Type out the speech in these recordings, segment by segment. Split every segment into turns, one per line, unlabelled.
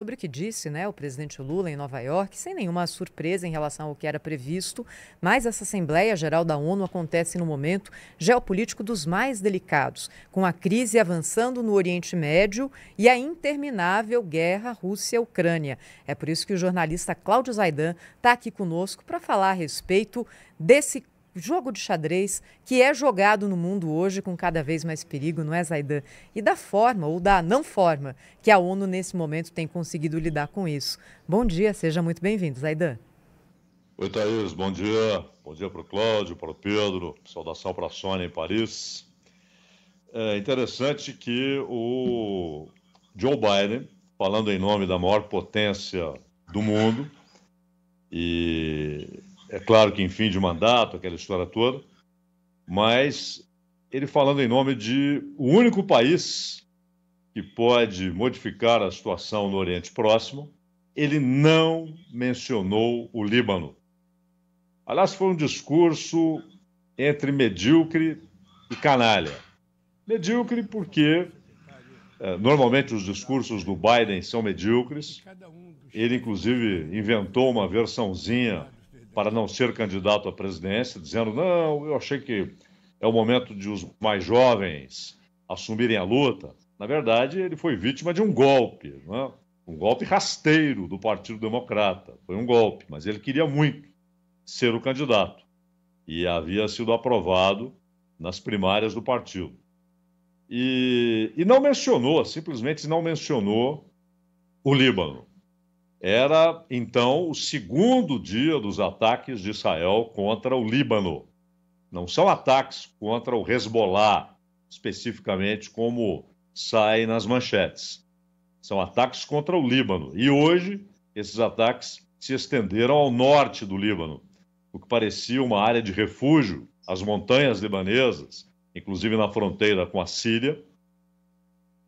sobre o que disse, né, o presidente Lula em Nova York, sem nenhuma surpresa em relação ao que era previsto, mas essa Assembleia Geral da ONU acontece no momento geopolítico dos mais delicados, com a crise avançando no Oriente Médio e a interminável guerra Rússia-Ucrânia. É por isso que o jornalista Cláudio Zaidan está aqui conosco para falar a respeito desse jogo de xadrez que é jogado no mundo hoje com cada vez mais perigo, não é, Zaidan? E da forma ou da não forma que a ONU nesse momento tem conseguido lidar com isso. Bom dia, seja muito bem-vindo, Zaidan.
Oi, Thaís, bom dia. Bom dia para o Cláudio, para o Pedro, saudação para a Sônia em Paris. É interessante que o Joe Biden, falando em nome da maior potência do mundo, e é claro que em fim de mandato, aquela história toda, mas ele falando em nome de o único país que pode modificar a situação no Oriente Próximo, ele não mencionou o Líbano. Aliás, foi um discurso entre medíocre e canalha. Medíocre porque normalmente os discursos do Biden são medíocres. Ele, inclusive, inventou uma versãozinha para não ser candidato à presidência, dizendo, não, eu achei que é o momento de os mais jovens assumirem a luta. Na verdade, ele foi vítima de um golpe, né? Um golpe rasteiro do Partido Democrata. Foi um golpe, mas ele queria muito ser o candidato e havia sido aprovado nas primárias do partido. E não mencionou, simplesmente não mencionou o Líbano. Era, então, o segundo dia dos ataques de Israel contra o Líbano. Não são ataques contra o Hezbollah, especificamente, como sai nas manchetes. São ataques contra o Líbano. E hoje, esses ataques se estenderam ao norte do Líbano, o que parecia uma área de refúgio, as montanhas libanesas, inclusive na fronteira com a Síria,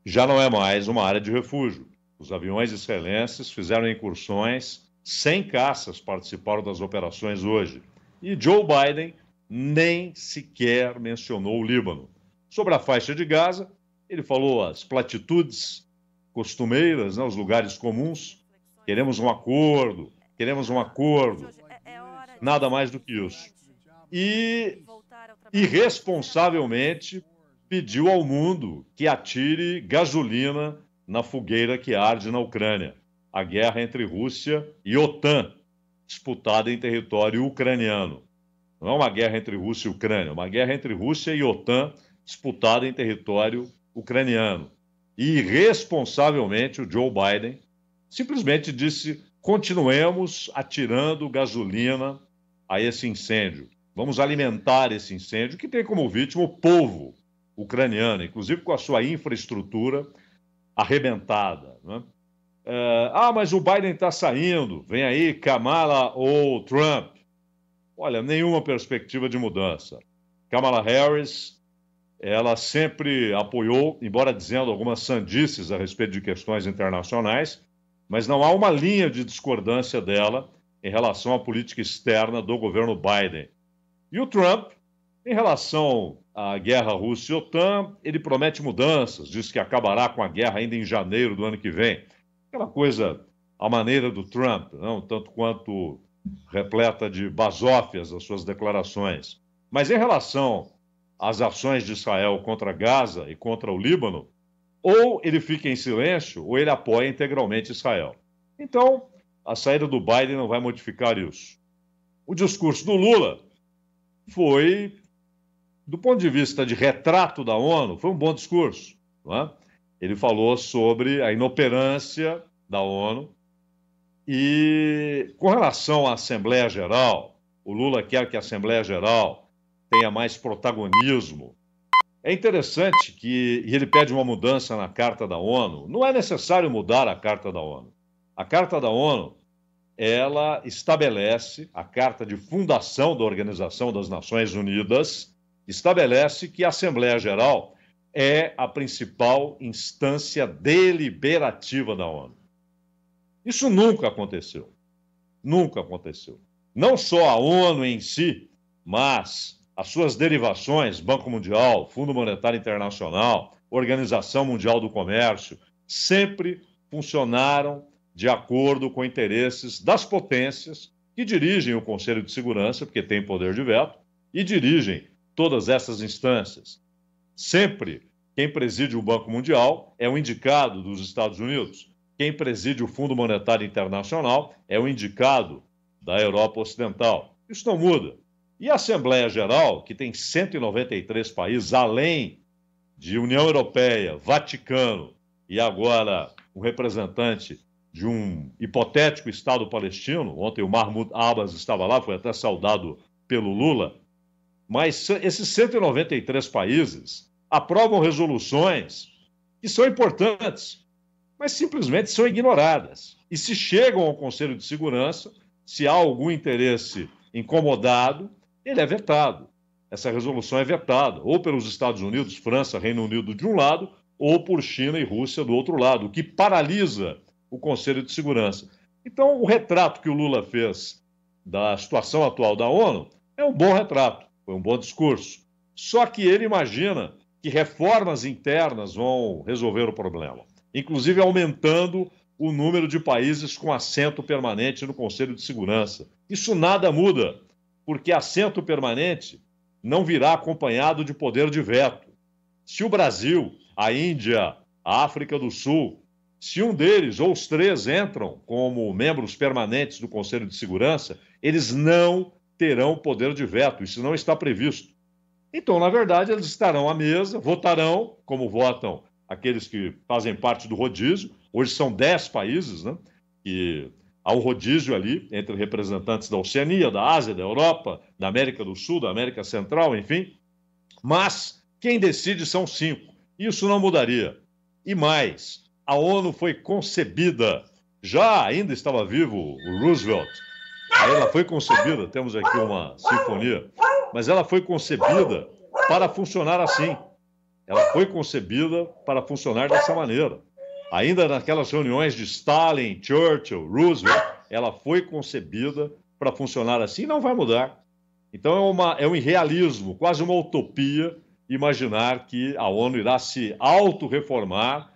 já não é mais uma área de refúgio. Os aviões israelenses fizeram incursões, 100 caças participaram das operações hoje. E Joe Biden nem sequer mencionou o Líbano. Sobre a faixa de Gaza, ele falou as platitudes costumeiras, né, os lugares comuns. Queremos um acordo, nada mais do que isso. E irresponsavelmente pediu ao mundo que atire gasolina na fogueira que arde na Ucrânia. A guerra entre Rússia e OTAN, disputada em território ucraniano. Não é uma guerra entre Rússia e Ucrânia, é uma guerra entre Rússia e OTAN, disputada em território ucraniano. E, irresponsavelmente, o Joe Biden simplesmente disse, continuemos atirando gasolina a esse incêndio. Vamos alimentar esse incêndio, que tem como vítima o povo ucraniano, inclusive com a sua infraestrutura arrebentada. Né? Mas o Biden está saindo, vem aí Kamala ou Trump. Olha, nenhuma perspectiva de mudança. Kamala Harris, ela sempre apoiou, embora dizendo algumas sandices a respeito de questões internacionais, mas não há uma linha de discordância dela em relação à política externa do governo Biden. E o Trump, em relação à guerra Rússia e OTAN, ele promete mudanças, diz que acabará com a guerra ainda em janeiro do ano que vem. Aquela coisa, à maneira do Trump, não tanto quanto repleta de basófias as suas declarações. Mas em relação às ações de Israel contra Gaza e contra o Líbano, ou ele fica em silêncio, ou ele apoia integralmente Israel. Então, a saída do Biden não vai modificar isso. O discurso do Lula foi, do ponto de vista de retrato da ONU, foi um bom discurso. Não é? Ele falou sobre a inoperância da ONU e, com relação à Assembleia Geral, o Lula quer que a Assembleia Geral tenha mais protagonismo. É interessante que ele pede uma mudança na Carta da ONU. Não é necessário mudar a Carta da ONU. A Carta da ONU, ela estabelece, a Carta de Fundação da Organização das Nações Unidas, estabelece que a Assembleia Geral é a principal instância deliberativa da ONU. Isso nunca aconteceu. Nunca aconteceu. Não só a ONU em si, mas as suas derivações, Banco Mundial, Fundo Monetário Internacional, Organização Mundial do Comércio, sempre funcionaram de acordo com interesses das potências que dirigem o Conselho de Segurança, porque tem poder de veto, e dirigem todas essas instâncias. Sempre quem preside o Banco Mundial é o indicado dos Estados Unidos. Quem preside o Fundo Monetário Internacional é o indicado da Europa Ocidental. Isso não muda. E a Assembleia Geral, que tem 193 países, além de União Europeia, Vaticano e agora um representante de um hipotético Estado palestino, ontem o Mahmoud Abbas estava lá, foi até saudado pelo Lula, mas esses 193 países aprovam resoluções que são importantes, mas simplesmente são ignoradas. E se chegam ao Conselho de Segurança, se há algum interesse incomodado, ele é vetado. Essa resolução é vetada, ou pelos Estados Unidos, França, Reino Unido de um lado, ou por China e Rússia do outro lado, o que paralisa o Conselho de Segurança. Então, o retrato que o Lula fez da situação atual da ONU é um bom retrato, foi um bom discurso. Só que ele imagina que reformas internas vão resolver o problema, inclusive aumentando o número de países com assento permanente no Conselho de Segurança. Isso nada muda, porque assento permanente não virá acompanhado de poder de veto. Se o Brasil, a Índia, a África do Sul, se um deles ou os três entram como membros permanentes do Conselho de Segurança, eles não terão poder de veto, isso não está previsto. Então, na verdade, eles estarão à mesa, votarão, como votam aqueles que fazem parte do rodízio. Hoje são 10 países, né? E há um rodízio ali entre representantes da Oceania, da Ásia, da Europa, da América do Sul, da América Central, enfim. Mas quem decide são 5. Isso não mudaria. E mais, a ONU foi concebida, já ainda estava vivo o Roosevelt, ela foi concebida, temos aqui uma sinfonia, mas ela foi concebida para funcionar assim. Ela foi concebida para funcionar dessa maneira. Ainda naquelas reuniões de Stalin, Churchill, Roosevelt, ela foi concebida para funcionar assim e não vai mudar. Então é um irrealismo, quase uma utopia, imaginar que a ONU irá se auto-reformar,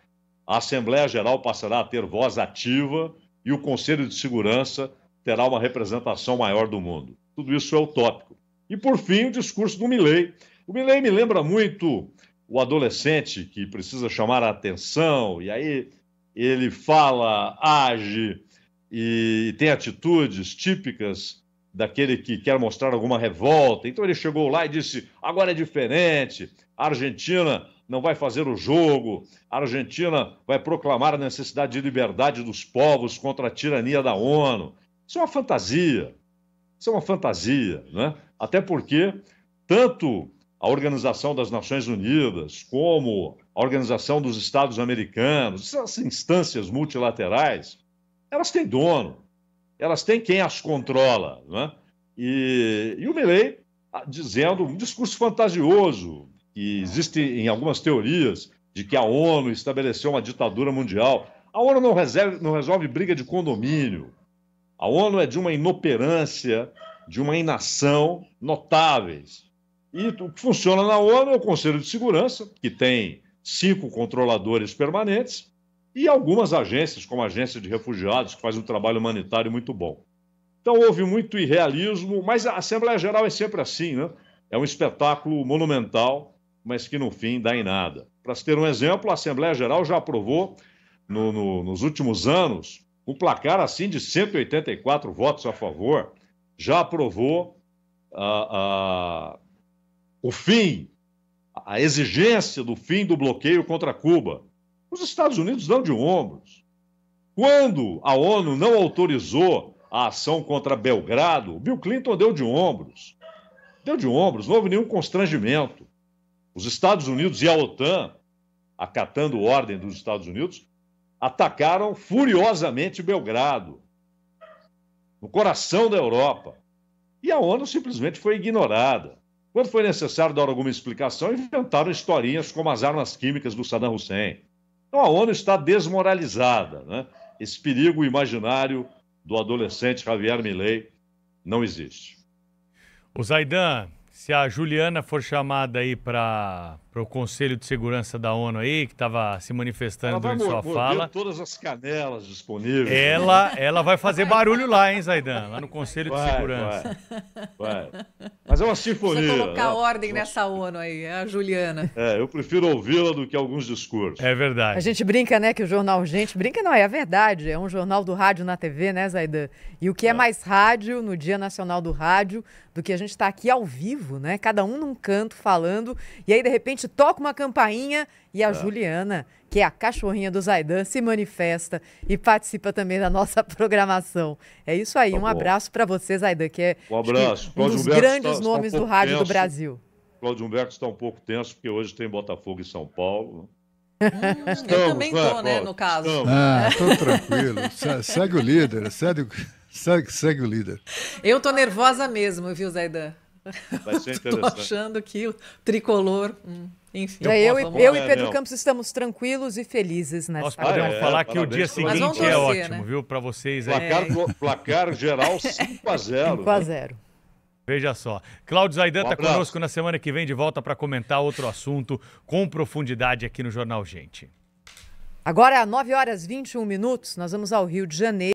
a Assembleia Geral passará a ter voz ativa e o Conselho de Segurança terá uma representação maior do mundo. Tudo isso é utópico. E, por fim, o discurso do Milei. O Milei me lembra muito o adolescente que precisa chamar a atenção, e aí ele fala, age e tem atitudes típicas daquele que quer mostrar alguma revolta. Então ele chegou lá e disse, agora é diferente, a Argentina não vai fazer o jogo, a Argentina vai proclamar a necessidade de liberdade dos povos contra a tirania da ONU. Isso é uma fantasia, né? Até porque tanto a Organização das Nações Unidas, como a Organização dos Estados Americanos, essas instâncias multilaterais, elas têm dono, elas têm quem as controla, né? E o Milei dizendo um discurso fantasioso, que existe em algumas teorias de que a ONU estabeleceu uma ditadura mundial. A ONU não resolve briga de condomínio. A ONU é de uma inoperância, de uma inação notáveis. E o que funciona na ONU é o Conselho de Segurança, que tem 5 controladores permanentes, e algumas agências, como a Agência de Refugiados, que faz um trabalho humanitário muito bom. Então houve muito irrealismo, mas a Assembleia Geral é sempre assim, né? É um espetáculo monumental, mas que no fim dá em nada. Para se ter um exemplo, a Assembleia Geral já aprovou, nos últimos anos, um placar assim de 184 votos a favor, já aprovou o fim, a exigência do fim do bloqueio contra Cuba. Os Estados Unidos dão de ombros. Quando a ONU não autorizou a ação contra Belgrado, Bill Clinton deu de ombros. Deu de ombros, não houve nenhum constrangimento. Os Estados Unidos e a OTAN, acatando ordem dos Estados Unidos, atacaram furiosamente Belgrado, no coração da Europa. E a ONU simplesmente foi ignorada. Quando foi necessário dar alguma explicação, inventaram historinhas como as armas químicas do Saddam Hussein. Então a ONU está desmoralizada, né? Esse perigo imaginário do adolescente Javier Milei não existe.
O Zaidan, Se a Juliana for chamada aí para o Conselho de Segurança da ONU aí, que estava se manifestando durante sua fala,
todas as canelas disponíveis.
Ela vai fazer barulho lá, hein, Zaidan? Lá no Conselho de Segurança.
Vai. Mas é uma sinfonia.
Precisa colocar ordem nessa ONU aí, é a Juliana.
Eu prefiro ouvi-la do que alguns discursos.
É verdade.
A gente brinca, né, que o jornal Gente... Brinca não, é a verdade. É um jornal do rádio na TV, né, Zaidan? E o que é mais rádio no Dia Nacional do Rádio do que a gente tá aqui ao vivo, né? Cada um num canto falando. E aí, de repente, toca uma campainha e a Juliana, que é a cachorrinha do Zaidan, se manifesta e participa também da nossa programação. É isso aí. Um abraço para você, Zaidan, que é
um abraço.
Um dos grandes nomes do rádio do Brasil.
Cláudio Humberto está um pouco tenso, porque hoje tem Botafogo e São Paulo.
Eu também estou, né, no caso.
Estou tranquilo. Segue o líder, segue o líder.
Eu tô nervosa mesmo, viu, Zaidan?
Vai ser interessante.
Tô achando que o tricolor... Enfim.
Eu e Pedro Campos estamos tranquilos e felizes nessa
Nós podemos falar que o dia seguinte é ótimo, né? Viu? Para vocês.
Placar geral 5-0.
5-0.
Veja só. Cláudio Zaidan está conosco na semana que vem de volta para comentar outro assunto com profundidade aqui no Jornal Gente.
Agora, 9h21, nós vamos ao Rio de Janeiro.